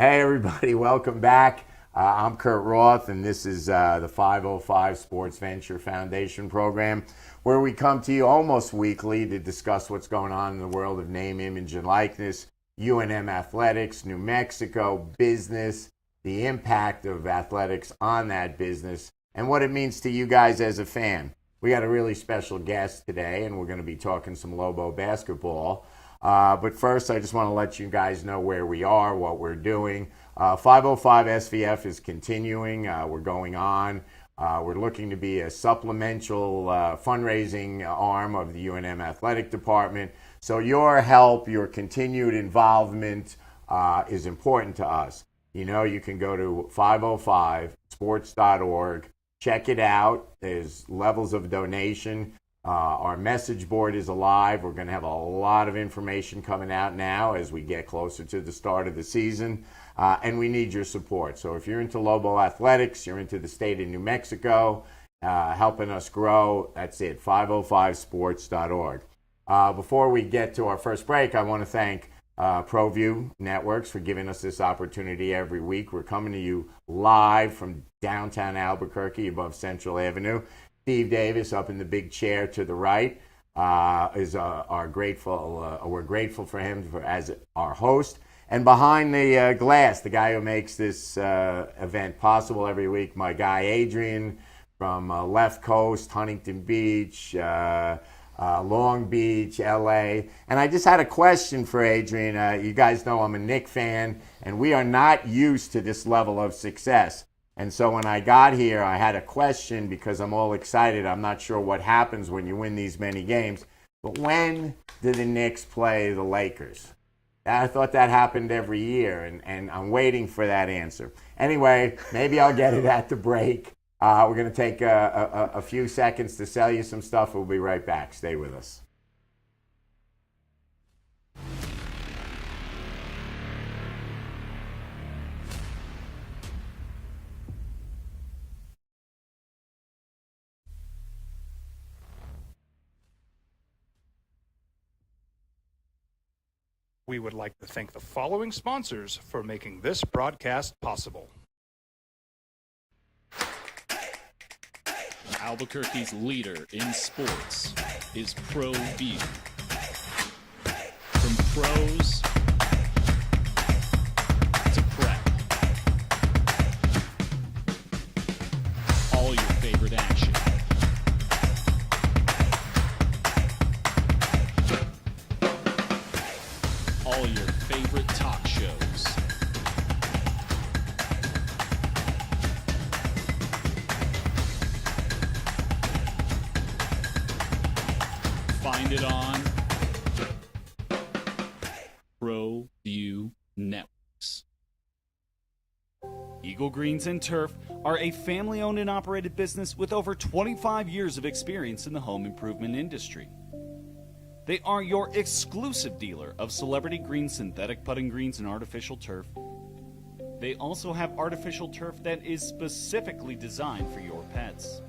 Hey everybody, welcome back. I'm Kurt Roth, and this is the 505 Sports Venture Foundation program, where we come to you almost weekly to discuss what's going on in the world of name, image, and likeness, UNM athletics, New Mexico business, the impact of athletics on that business, and what it means to you guys as a fan. We got a really special guest today, and we're going to be talking some Lobo basketball. But first, I just want to let you guys know where we are, what we're doing. 505 SVF is continuing. We're going on. We're looking to be a supplemental fundraising arm of the UNM Athletic Department. So your help, your continued involvement is important to us. You know, you can go to 505sports.org, check it out. There's levels of donation. Our message board is alive. We're going to have a lot of information coming out now as we get closer to the start of the season, and we need your support. So if you're into Lobo athletics, you're into the state of New Mexico, helping us grow, that's it, 505sports.org. Before we get to our first break, I want to thank ProView Networks for giving us this opportunity every week. We're coming to you live from downtown Albuquerque above Central Avenue. Steve Davis up in the big chair to the right is our grateful. We're grateful for him as our host. And behind the glass, the guy who makes this event possible every week, my guy Adrian from Left Coast, Huntington Beach, Long Beach, LA. And I just had a question for Adrian. You guys know I'm a Knicks fan, and we are not used to this level of success. And so when I got here, I had a question because I'm all excited. I'm not sure what happens when you win these many games. But when do the Knicks play the Lakers? I thought that happened every year, and I'm waiting for that answer. Anyway, maybe I'll get it at the break. We're going to take a few seconds to sell you some stuff. We'll be right back. Stay with us. We would like to thank the following sponsors for making this broadcast possible. Albuquerque's leader in sports is ProView. From pros to prep, all your favorite action. All your favorite talk shows. Find it on ProView Networks. Eagle Greens and Turf are a family-owned and operated business with over 25 years of experience in the home improvement industry. They are your exclusive dealer of celebrity green, synthetic putting greens, and artificial turf. They also have artificial turf that is specifically designed for your pets.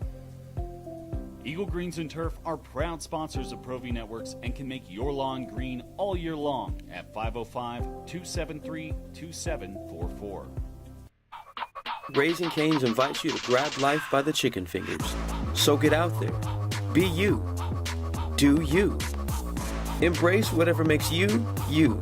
Eagle Greens and Turf are proud sponsors of ProView Networks and can make your lawn green all year long at 505-273-2744. Raising Cane's invites you to grab life by the chicken fingers. So get out there. Be you. Do you. Embrace whatever makes you, you.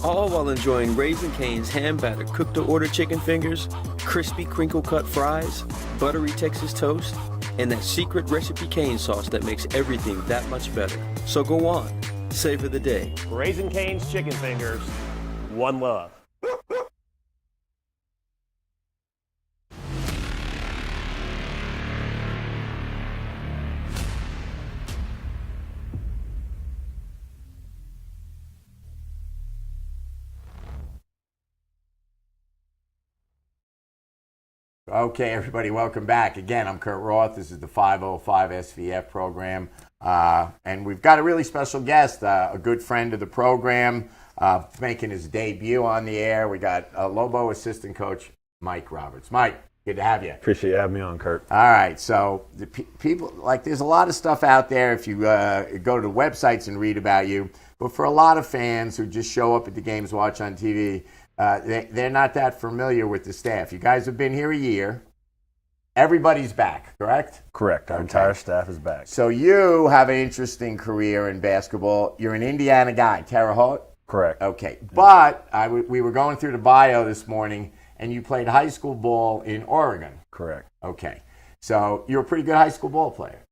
All while enjoying Raising Cane's hand-battered cooked-to-order chicken fingers, crispy crinkle-cut fries, buttery Texas toast, and that secret recipe cane sauce that makes everything that much better. So go on, savor the day. Raising Cane's chicken fingers, one love. Okay, everybody, welcome back. Again, I'm Kurt Roth. This is the 505 SVF program. And we've got a really special guest, a good friend of the program, making his debut on the air. We got Lobo assistant coach Mike Roberts. Mike, good to have you. Appreciate you having me on, Kurt. All right, so the people, like, there's a lot of stuff out there if you go to the websites and read about you. But for a lot of fans who just show up at the games, watch on TV, they're not that familiar with the staff. You guys have been here a year. Everybody's back, correct? Correct. Our entire staff is back. So you have an interesting career in basketball. You're an Indiana guy, Terre Haute? Correct. Okay. But we were going through the bio this morning, and you played high school ball in Oregon. Correct. Okay. So you're a pretty good high school ball player.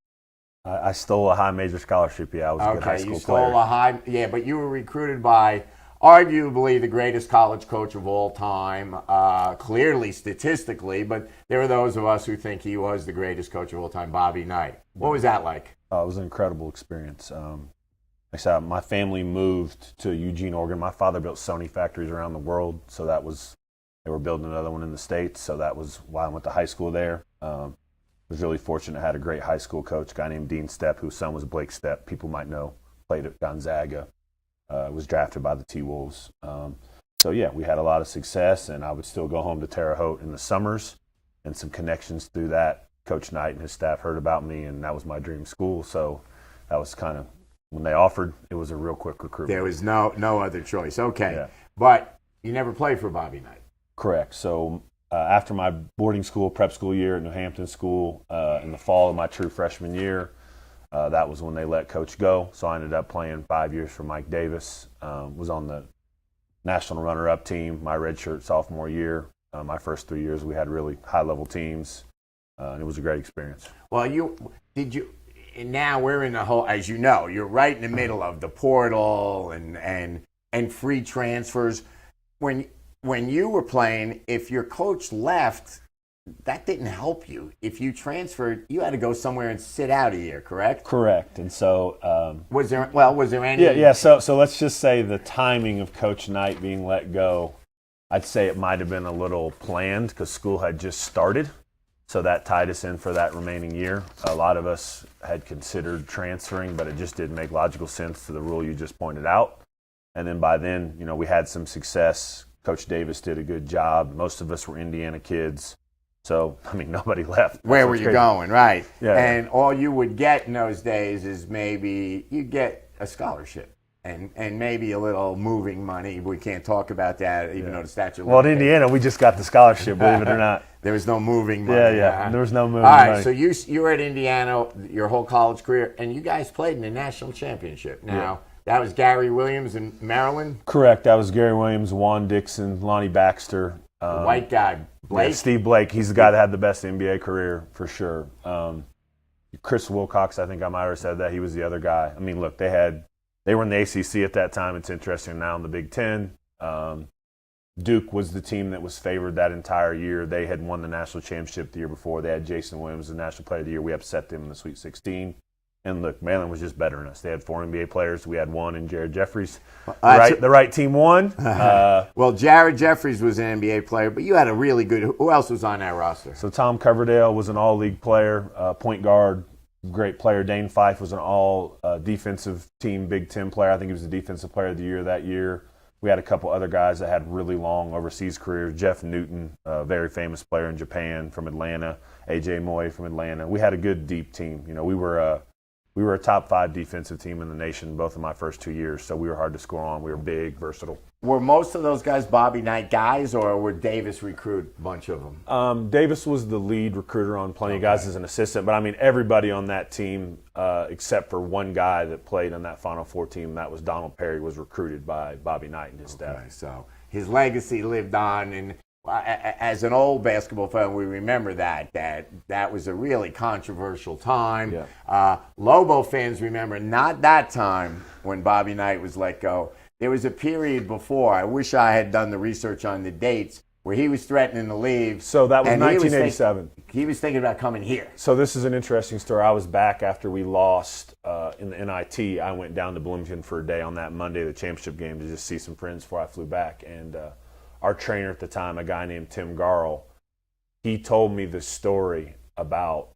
I stole a high major scholarship. Yeah, I was a good high school you stole player. a high. Yeah, but you were recruited by arguably the greatest college coach of all time, clearly statistically, but there are those of us who think he was the greatest coach of all time, Bobby Knight. What was that like? It was an incredible experience. Like I said, my family moved to Eugene, Oregon. My father built Sony factories around the world, so they were building another one in the States, so that was why I went to high school there. I was really fortunate. I had a great high school coach, a guy named Dean Stepp, whose son was Blake Stepp. People might know, played at Gonzaga. Was drafted by the T-Wolves. So, yeah, we had a lot of success, and I would still go home to Terre Haute in the summers, and some connections through that. Coach Knight and his staff heard about me, and that was my dream school. So that was kind of, when they offered, it was a real quick recruitment. There was no other choice. Okay. Yeah. But you never played for Bobby Knight. Correct. So after my boarding school, prep school year at New Hampton School, in the fall of my true freshman year, that was when they let Coach go. So I ended up playing 5 years for Mike Davis. Was on the national runner-up team my redshirt sophomore year. My first 3 years we had really high-level teams, and it was a great experience. Well, and now we're in the whole, as you know, you're right in the middle of the portal and free transfers. When you were playing, if your coach left, that didn't help you. If you transferred, you had to go somewhere and sit out a year, correct? Correct. And so was there any? Yeah. So let's just say the timing of Coach Knight being let go, I'd say it might have been a little planned because school had just started. So that tied us in for that remaining year. A lot of us had considered transferring, but it just didn't make logical sense to the rule you just pointed out. And then by then, we had some success. Coach Davis did a good job. Most of us were Indiana kids. So, nobody left. Where were you going, right? Yeah. And all you would get in those days is maybe you get a scholarship and maybe a little moving money. We can't talk about that, even though the statute. Well, in Indiana, we just got the scholarship, believe it or not. There was no moving money. Yeah. There was no moving money. All right, money. so you were at Indiana your whole college career, and you guys played in the national championship. Now, that was Gary Williams in Maryland? Correct. That was Gary Williams, Juan Dixon, Lonnie Baxter. The white guy, Blake? Yeah, Steve Blake. He's the guy that had the best NBA career for sure. Chris Wilcox, I think I might have said that. He was the other guy. Look, they were in the ACC at that time. It's interesting now in the Big Ten. Duke was the team that was favored that entire year. They had won the national championship the year before. They had Jason Williams, the National Player of the Year. We upset them in the Sweet 16. And look, Maryland was just better than us. They had 4 NBA players. We had one in Jared Jeffries. The right team won. Well, Jared Jeffries was an NBA player, but you had a really good – who else was on that roster? So Tom Coverdale was an all-league player, point guard, great player. Dane Fife was an all-defensive team Big Ten player. I think he was the Defensive Player of the Year that year. We had a couple other guys that had really long overseas careers. Jeff Newton, a very famous player in Japan from Atlanta. A.J. Moy from Atlanta. We had a good, deep team. We were a top 5 defensive team in the nation both of my first 2 years, so we were hard to score on. We were big, versatile. Were most of those guys Bobby Knight guys, or were Davis recruit a bunch of them? Davis was the lead recruiter on plenty of guys as an assistant, but everybody on that team except for one guy that played on that Final Four team, that was Donald Perry, was recruited by Bobby Knight and his staff. So his legacy lived on, and as an old basketball fan, we remember that was a really controversial time. Yeah. Lobo fans remember not that time when Bobby Knight was let go. There was a period before. I wish I had done the research on the dates where he was threatening to leave. So that was 1987. He was thinking about coming here. So this is an interesting story. I was back after we lost in the NIT. I went down to Bloomington for a day on that Monday, the championship game, to just see some friends before I flew back. And our trainer at the time, a guy named Tim Garl, he told me the story about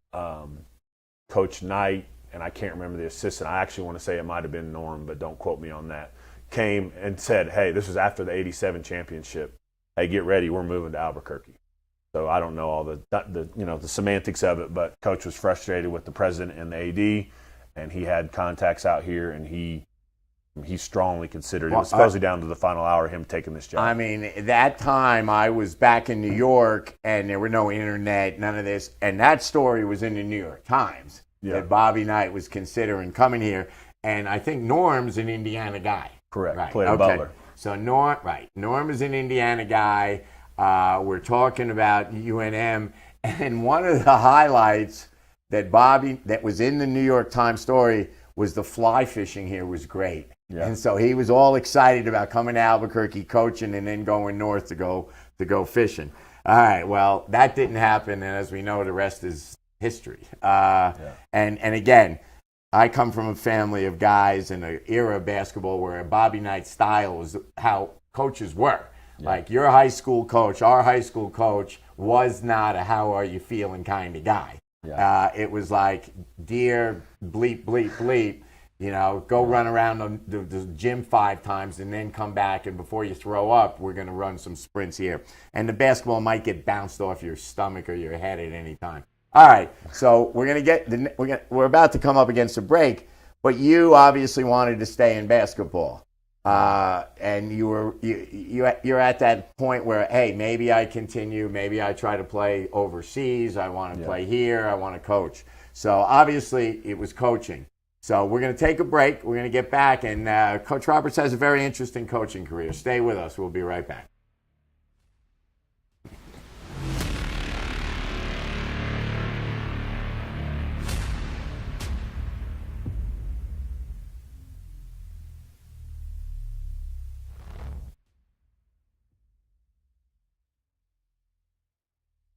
Coach Knight, and I can't remember the assistant. I actually want to say it might have been Norm, but don't quote me on that. Came and said, hey, this was after the 87 championship. Hey, get ready, we're moving to Albuquerque. So I don't know all the semantics of it, but Coach was frustrated with the president and the AD, and he had contacts out here, and he He strongly considered it Well, was supposedly down to the final hour him taking this job. I mean, that time I was back in New York, and there were no internet, none of this, and that story was in the New York Times that Bobby Knight was considering coming here, and I think Norm's an Indiana guy. Correct. Right. Played at Butler. So Norm is an Indiana guy. We're talking about UNM, and one of the highlights that was in the New York Times story was the fly fishing here was great. Yeah. And so he was all excited about coming to Albuquerque, coaching, and then going north to go fishing. All right, well, that didn't happen, and as we know, the rest is history. And again, I come from a family of guys in an era of basketball where Bobby Knight's style was how coaches were. Yeah. Like your high school coach, our high school coach was not a how are you feeling kind of guy. Yeah. It was like, dear, bleep, bleep, bleep, go run around the gym 5 times and then come back, and before you throw up, we're going to run some sprints here. And the basketball might get bounced off your stomach or your head at any time. All right, so we're about to come up against a break, but you obviously wanted to stay in basketball. And you're at that point where, hey, maybe I continue, maybe I try to play overseas, I want to play here, I want to coach. So obviously it was coaching. So we're going to take a break, we're going to get back, and Coach Roberts has a very interesting coaching career. Stay with us, we'll be right back.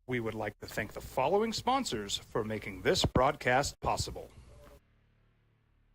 We would like to thank the following sponsors for making this broadcast possible.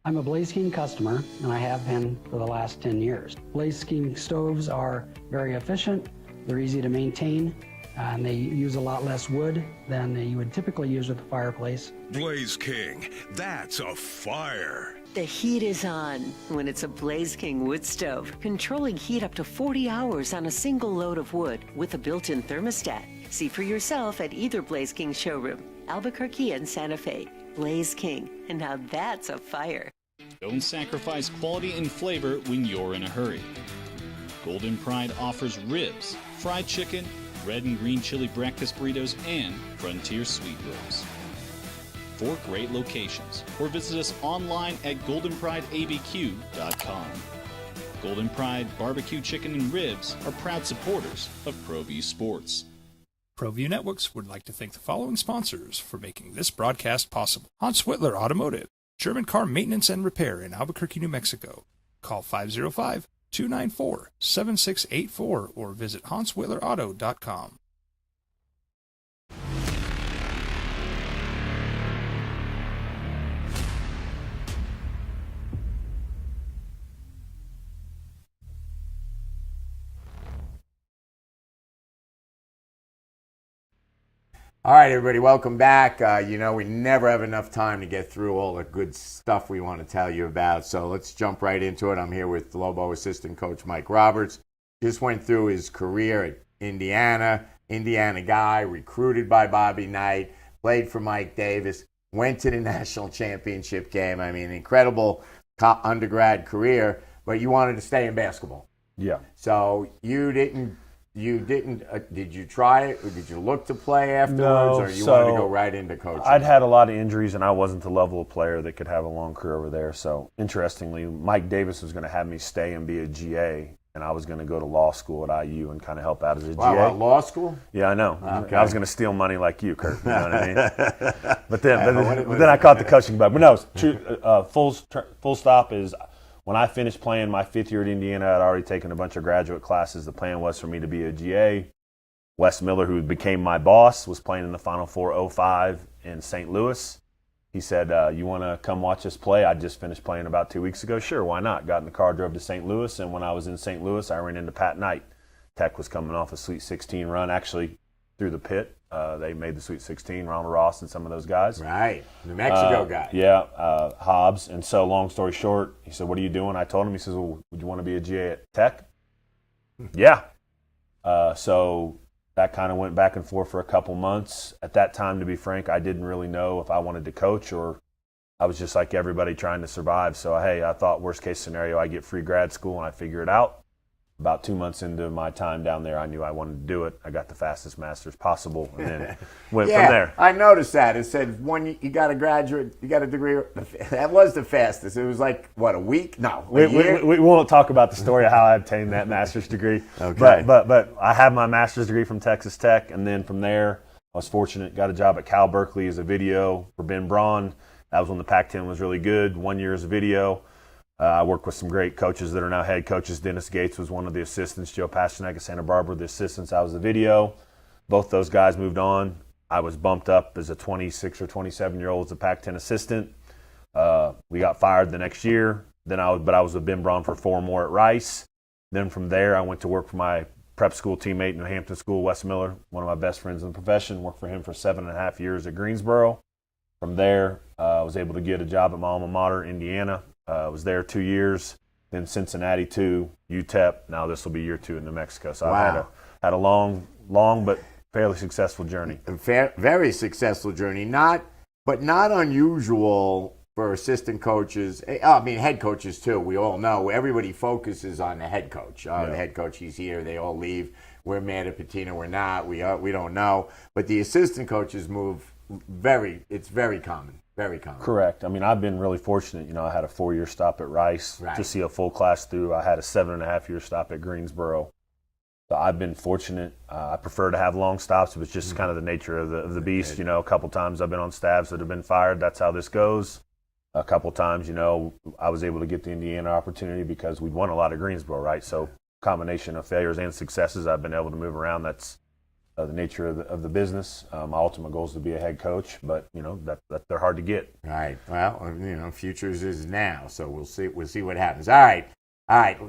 I'm a Blaze King customer, and I have been for the last 10 years. Blaze King stoves are very efficient, they're easy to maintain, and they use a lot less wood than you would typically use with a fireplace. Blaze King, that's a fire. The heat is on when it's a Blaze King wood stove, controlling heat up to 40 hours on a single load of wood with a built-in thermostat. See for yourself at either Blaze King showroom, Albuquerque and Santa Fe. Blaze King, and now that's a fire. Don't sacrifice quality and flavor when you're in a hurry. Golden Pride offers ribs, fried chicken, red and green chili breakfast burritos, and frontier sweet rolls. 4 great locations, or visit us online at goldenprideabq.com. Golden Pride Barbecue Chicken and Ribs are proud supporters of ProView Sports. ProView Networks would like to thank the following sponsors for making this broadcast possible. Hans Whitler Automotive, German car maintenance and repair in Albuquerque, New Mexico. Call 505-294-7684 or visit hanswhitlerauto.com. All right, everybody, welcome back. We never have enough time to get through all the good stuff we want to tell you about, so let's jump right into it. I'm here with Lobo assistant coach Mike Roberts. Just went through his career at Indiana guy, recruited by Bobby Knight, played for Mike Davis, went to the national championship game. I mean, incredible undergrad career, but you wanted to stay in basketball. Yeah. So did you try it, or did you look to play afterwards, No, or you wanted to go right into coaching? I'd had a lot of injuries, and I wasn't the level of player that could have a long career over there. So, interestingly, Mike Davis was going to have me stay and be a GA, and I was going to go to law school at IU and kind of help out as a GA. Wow, law school? Yeah, I know. Okay. I was going to steal money like you, Kurt. You know what I mean? But then I caught the coaching bug. But no, full stop is when I finished playing my 5th year at Indiana, I'd already taken a bunch of graduate classes. The plan was for me to be a GA. Wes Miller, who became my boss, was playing in the Final Four 05 in St. Louis. He said, you want to come watch us play? I just finished playing about 2 weeks ago. Sure, why not? Got in the car, drove to St. Louis, and when I was in St. Louis, I ran into Pat Knight. Tech was coming off a Sweet 16 run, actually through the pit. They made the Sweet 16, Ronald Ross and some of those guys. Right, New Mexico guy. Yeah, Hobbs. And so long story short, he said, what are you doing? I told him, he says, well, would you want to be a GA at Tech? Yeah. So that kind of went back and forth for a couple months. At that time, to be frank, I didn't really know if I wanted to coach or I was just like everybody trying to survive. So, hey, I thought worst case scenario, I get free grad school and I figure it out. About 2 months into my time down there, I knew I wanted to do it. I got the fastest master's possible, and then went from there. I noticed that. It said when you got a graduate, you got a degree. That was the fastest. It was like, what, a week? No, a year? We won't talk about the story of how I obtained that master's degree. Okay. But I have my master's degree from Texas Tech, and then from there, I was fortunate, got a job at Cal Berkeley as a video for Ben Braun. That was when the Pac-10 was really good. 1 year as a video. I worked with some great coaches that are now head coaches. Dennis Gates was one of the assistants. Joe Pasternak at Santa Barbara, the assistants. I was the video. Both those guys moved on. I was bumped up as a 26 or 27-year-old as a Pac-10 assistant. We got fired the next year. But I was with Ben Braun for 4 more at Rice. Then from there, I went to work for my prep school teammate in New Hampton School, Wes Miller, one of my best friends in the profession. Worked for him for 7.5 years at Greensboro. From there, I was able to get a job at my alma mater, Indiana. I was there 2 years, then Cincinnati 2, UTEP. Now this will be year 2 in New Mexico. So I've had a long but fairly successful journey. Very successful journey. Not unusual for assistant coaches. I mean, head coaches too. We all know everybody focuses on the head coach. The head coach, he's here. They all leave. We're mad at Pitino. We're not. We don't know. But the assistant coaches move. It's very common. Very common. Correct. I mean, I've been really fortunate. You know, I had a 4-year stop at Rice to see a full class through. I had a 7.5-year stop at Greensboro. So I've been fortunate. I prefer to have long stops. It was just kind of the nature of the beast. You know, a couple times I've been on staffs that have been fired. That's how this goes. A couple times, you know, I was able to get the Indiana opportunity because we'd won a lot at Greensboro, right? So combination of failures and successes, I've been able to move around. That's the nature of the business. My ultimate goal is to be a head coach, but you know that they're hard to get. Right. Well, you know, futures is now, so we'll see what happens. All right.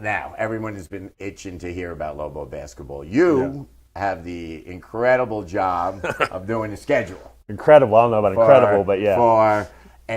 Now everyone has been itching to hear about Lobo basketball. You have the incredible job of doing the schedule. Incredible. I don't know about incredible, but yeah.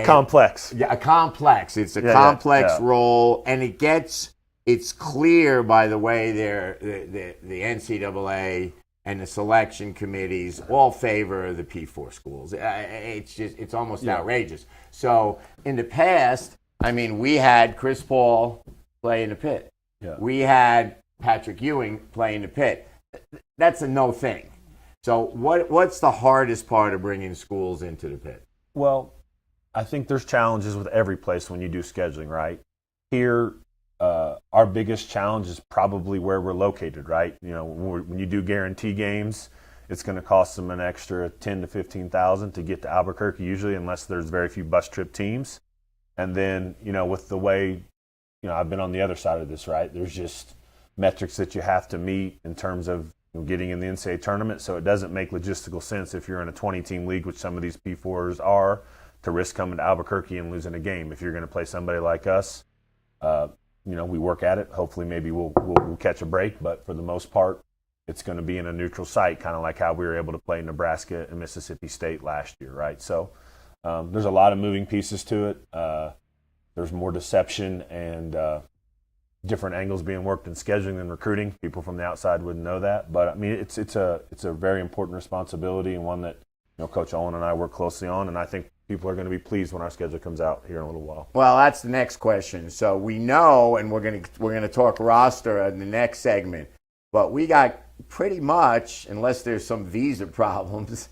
Complex. Yeah, a complex. It's a complex role, and it's clear by the way the NCAA and the selection committees all favor the P4 schools. It's almost outrageous. So in the past, I mean, we had Chris Paul play in the pit. Yeah. We had Patrick Ewing play in the pit. That's a no thing. So what's the hardest part of bringing schools into the pit? Well, I think there's challenges with every place when you do scheduling, right? Here, our biggest challenge is probably where we're located, right? You know, when you do guarantee games, it's going to cost them an extra $10,000 to $15,000 to get to Albuquerque usually, unless there's very few bus trip teams. And then, you know, with the way, you know, I've been on the other side of this, right? There's just metrics that you have to meet in terms of getting in the NCAA tournament. So it doesn't make logistical sense if you're in a 20-team league, which some of these P4s are, to risk coming to Albuquerque and losing a game. If you're going to play somebody like us, you know, we work at it. Hopefully maybe we'll catch a break, but for the most part, it's going to be in a neutral site, kind of like how we were able to play Nebraska and Mississippi State last year, right? So there's a lot of moving pieces to it. There's more deception and different angles being worked in scheduling than recruiting. People from the outside wouldn't know that, but I mean, it's a very important responsibility and one that, you know, Coach Owen and I work closely on, and I think people are going to be pleased when our schedule comes out here in a little while. Well, that's the next question. So we know, and we're going to talk roster in the next segment, but we got pretty much, unless there's some visa problems,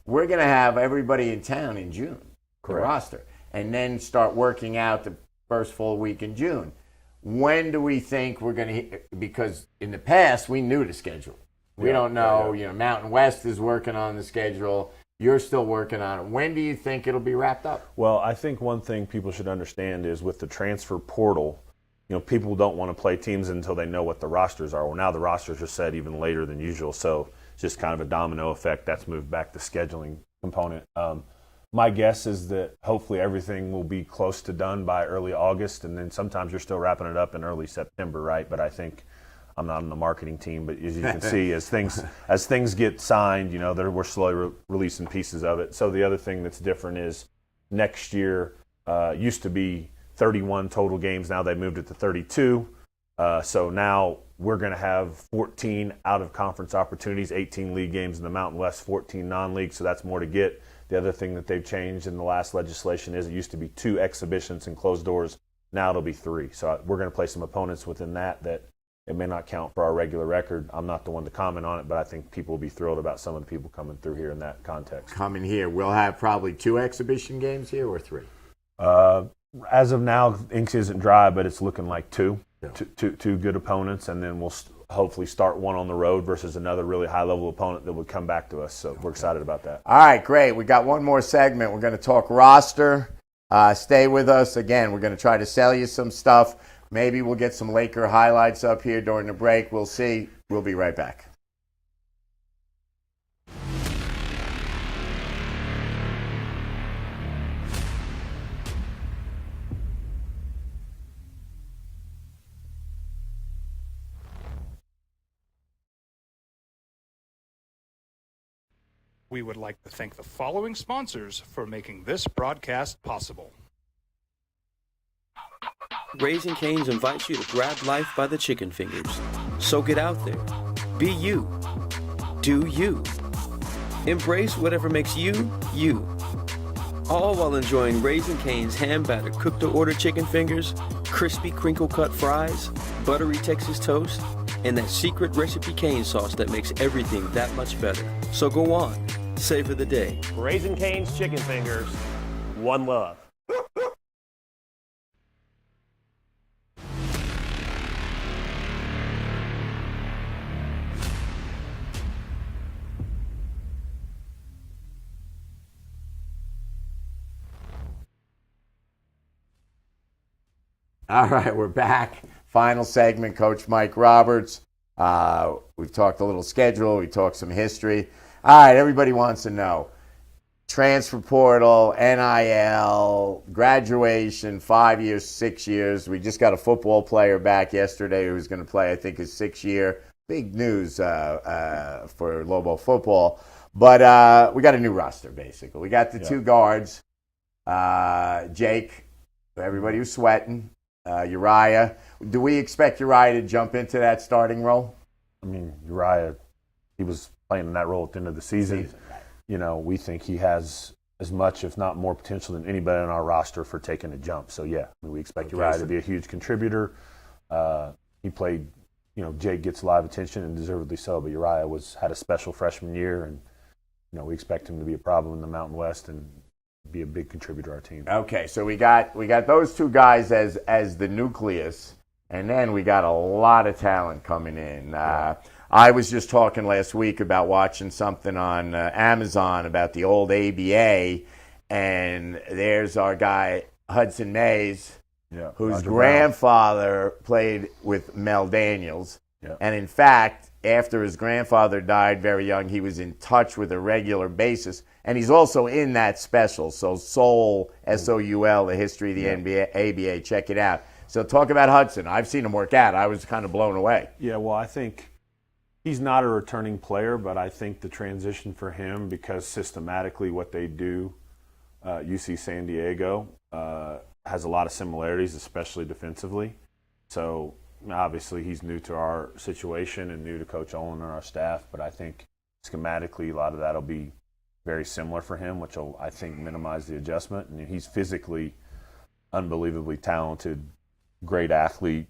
we're going to have everybody in town in June, the roster, and then start working out the first full week in June. When do we think we're going to, because in the past we knew the schedule. We don't know, you know, Mountain West is working on the schedule. You're still working on it. When do you think it'll be wrapped up? Well, I think one thing people should understand is with the transfer portal, you know, people don't want to play teams until they know what the rosters are. Well, now the rosters are set even later than usual, so it's just kind of a domino effect. That's moved back the scheduling component. My guess is that hopefully everything will be close to done by early August, and then sometimes you're still wrapping it up in early September, right? But I think I'm not on the marketing team, but as you can see, as things get signed, you know, we're slowly releasing pieces of it. So the other thing that's different is next year used to be 31 total games. Now they moved it to 32. So now we're going to have 14 out-of-conference opportunities, 18 league games in the Mountain West, 14 non-league, so that's more to get. The other thing that they've changed in the last legislation is it used to be 2 exhibitions and closed doors. Now it'll be 3. So we're going to play some opponents within that it may not count for our regular record. I'm not the one to comment on it, but I think people will be thrilled about some of the people coming through here in that context. Coming here, we'll have probably 2 exhibition games here or 3? As of now, ink isn't dry, but it's looking like 2. Yeah. Two good opponents, and then we'll hopefully start one on the road versus another really high-level opponent that would come back to us. So we're excited about that. All right, great. We got one more segment. We're going to talk roster. Stay with us. Again, we're going to try to sell you some stuff. Maybe we'll get some Laker highlights up here during the break. We'll see. We'll be right back. We would like to thank the following sponsors for making this broadcast possible. Raising Cane's invites you to grab life by the chicken fingers. So get out there. Be you. Do you. Embrace whatever makes you, you. All while enjoying Raising Cane's hand-battered cooked-to-order chicken fingers, crispy crinkle-cut fries, buttery Texas toast, and that secret recipe cane sauce that makes everything that much better. So go on. Savor the day. Raising Cane's chicken fingers, one love. All right, we're back. Final segment, Coach Mike Roberts. We've talked a little schedule. We talked some history. All right, everybody wants to know. Transfer portal, NIL, graduation, 5 years, 6 years. We just got a football player back yesterday who's going to play, I think, his 6th year. Big news for Lobo football. But we got a new roster, basically. We got the 2 guards, Jake, everybody was sweating. Uriah. Do we expect Uriah to jump into that starting role? I mean, Uriah, he was playing in that role at the end of the season. Right. You know, we think he has as much, if not more, potential than anybody on our roster for taking a jump. So, yeah, I mean, we expect Uriah to be a huge contributor. He played, Jake gets a lot of attention, and deservedly so, but Uriah had a special freshman year, and, we expect him to be a problem in the Mountain West and be a big contributor to our team. Okay, so we got those 2 guys as the nucleus, and then we got a lot of talent coming in. I was just talking last week about watching something on Amazon about the old ABA, and there's our guy Hudson Mays, whose Roger grandfather played with Mel Daniels, Yeah. and in fact, after his grandfather died very young, he was in touch with a regular basis. And he's also in that special. So Soul, S-O-U-L, the history of the NBA, ABA. Check it out. So talk about Hudson. I've seen him work out. I was kind of blown away. Yeah, well, I think he's not a returning player, but I think the transition for him, because systematically what they do, UC San Diego, has a lot of similarities, especially defensively. So obviously he's new to our situation and new to Coach Olin and our staff, but I think schematically a lot of that will be very similar for him, which will, I think, minimize the adjustment. And he's physically unbelievably talented, great athlete,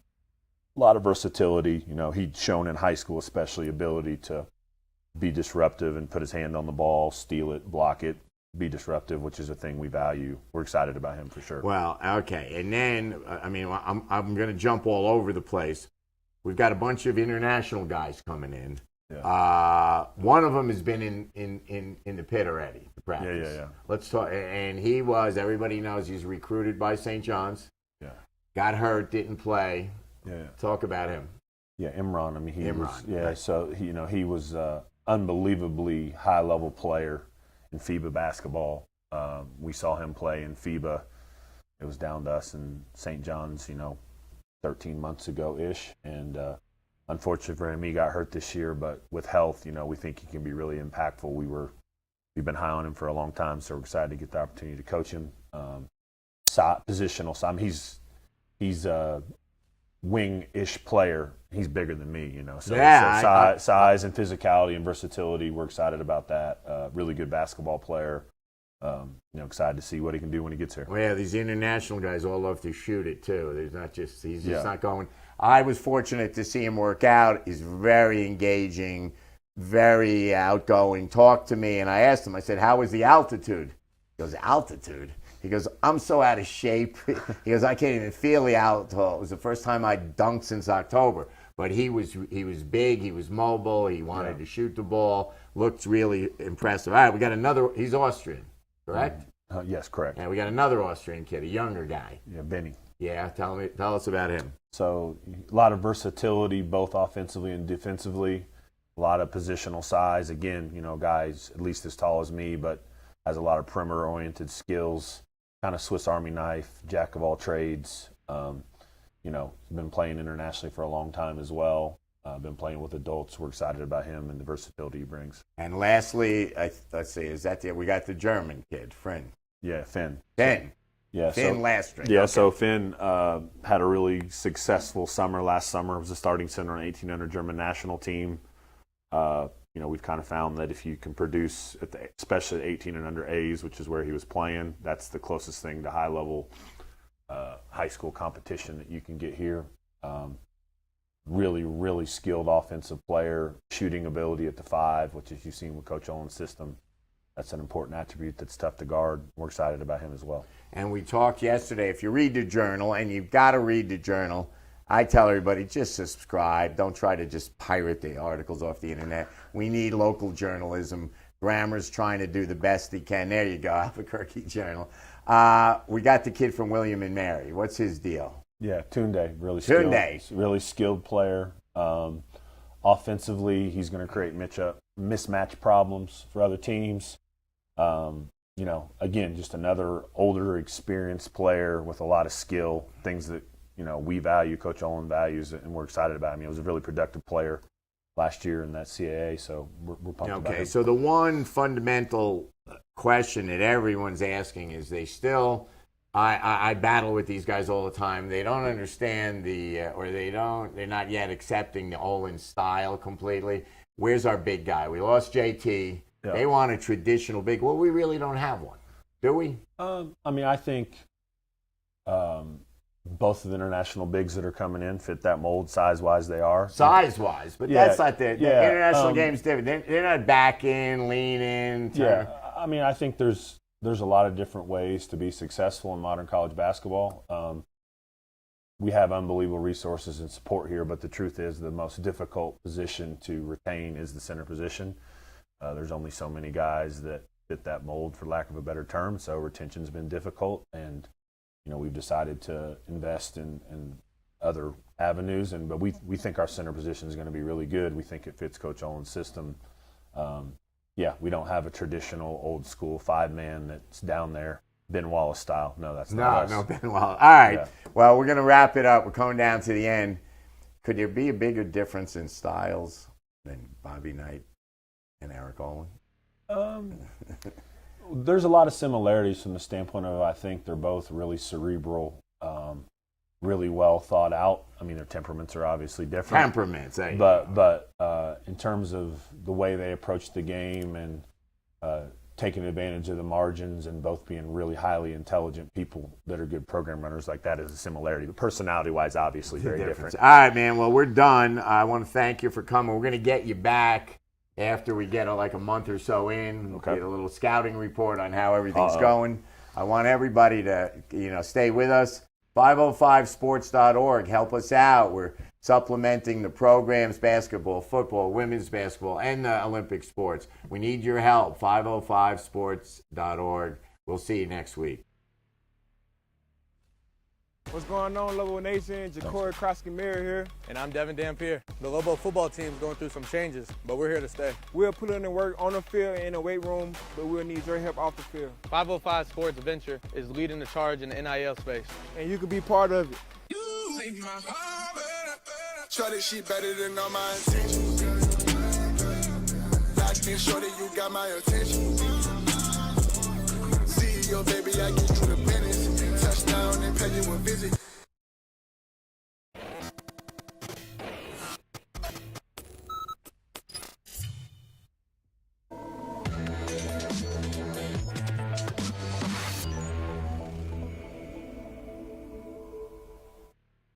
a lot of versatility. He'd shown in high school especially ability to be disruptive and put his hand on the ball, steal it, block it, be disruptive, which is a thing we value. We're excited about him for sure. Well, okay. And then, I'm going to jump all over the place. We've got a bunch of international guys coming in. Yeah. One of them has been in the pit already, the practice. Yeah. Let's talk. And everybody knows he's recruited by St. John's. Yeah. Got hurt, didn't play. Yeah. Talk about him. Yeah, Imran. I mean, he Imran, was. Yeah. right. So he was unbelievably high level player in FIBA basketball. We saw him play in FIBA. It was down to us in St. John's, 13 months ago-ish. And unfortunately for him, he got hurt this year. But with health, we think he can be really impactful. We've been high on him for a long time, so we're excited to get the opportunity to coach him. Positional. So, he's wing-ish player. He's bigger than me, you know. So, Yeah, size and physicality and versatility, we're excited about that. Really good basketball player. Excited to see what he can do when he gets here. Well, yeah, these international guys all love to shoot it too. He's just not going. I was fortunate to see him work out. He's very engaging, very outgoing. Talked to me, and I asked him. I said, "How was the altitude?" He goes, "Altitude." He goes, "I'm so out of shape." He goes, "I can't even feel the altitude." It was the first time I dunked since October. But he was big. He was mobile. He wanted to shoot the ball. Looked really impressive. All right, we got another. He's Austrian, correct? Yes, correct. Yeah, we got another Austrian kid, a younger guy. Yeah, Benny. Yeah, tell us about him. So a lot of versatility, both offensively and defensively. A lot of positional size. Again, guys at least as tall as me, but has a lot of perimeter-oriented skills. Kind of Swiss Army knife, jack of all trades. Been playing internationally for a long time as well. Been playing with adults. We're excited about him and the versatility he brings. And lastly, let's see, we got the German kid, Finn. Yeah, Finn. Finn. Yeah, Finn last string. Yeah, okay. So Finn had a really successful summer last summer. Was a starting center on 1800 German national team. We've kind of found that if you can produce, especially at 18 and under A's, which is where he was playing, that's the closest thing to high-level high school competition that you can get here. Really, really skilled offensive player, shooting ability at the 5, which as you've seen with Coach Owen's system, that's an important attribute that's tough to guard. We're excited about him as well. And we talked yesterday, if you read the Journal, and you've got to read the Journal, I tell everybody, just subscribe. Don't try to just pirate the articles off the internet. We need local journalism. Grammer's trying to do the best he can. There you go, Albuquerque Journal. We got the kid from William and Mary. What's his deal? Yeah, Tunde, really skilled player. Offensively, he's going to create mismatch problems for other teams. Again, just another older, experienced player with a lot of skill, things that, we value, Coach Owen values, and we're excited about him. He was a really productive player last year in that CAA, so we're pumped about it. Okay, so the one fundamental question that everyone's asking is I battle with these guys all the time. They don't understand they're not yet accepting the Olin style completely. Where's our big guy? We lost JT. Yeah. They want a traditional big. Well, we really don't have one, do we? I think both of the international bigs that are coming in fit that mold size-wise. They are size-wise, but that's not the international game's different. They're not back in, lean in. Yeah, I think there's a lot of different ways to be successful in modern college basketball. We have unbelievable resources and support here, but the truth is the most difficult position to retain is the center position. There's only so many guys that fit that mold, for lack of a better term, so retention's been difficult, and we've decided to invest in other avenues, but we think our center position is going to be really good. We think it fits Coach Owen's system. We don't have a traditional old school 5-man that's down there, Ben Wallace style. No, that's not us. No, Ben Wallace. All right. Yeah. Well, we're going to wrap it up. We're coming down to the end. Could there be a bigger difference in styles than Bobby Knight and Eric Olin? There's a lot of similarities from the standpoint of I think they're both really cerebral, really well thought out. Their temperaments are obviously different. But in terms of the way they approach the game and taking advantage of the margins and both being really highly intelligent people that are good program runners, like that is a similarity. But personality-wise, obviously very different. All right, man. Well, we're done. I want to thank you for coming. We're going to get you back after we get a month or so in. Okay. Get a little scouting report on how everything's going. I want everybody to stay with us. 505sports.org. Help us out. We're supplementing the programs, basketball, football, women's basketball, and the Olympic sports. We need your help. 505sports.org. We'll see you next week. What's going on, Lobo Nation? Ja'Cory Krosky-Miller here. And I'm Devin Dampier. The Lobo football team is going through some changes, but we're here to stay. We'll put in the work on the field and in the weight room, but we'll need your help off the field. 505 Sports Venture is leading the charge in the NIL space. And you can be part of it. Try this shit better than all my intentions. Like this shorty, you got my attention.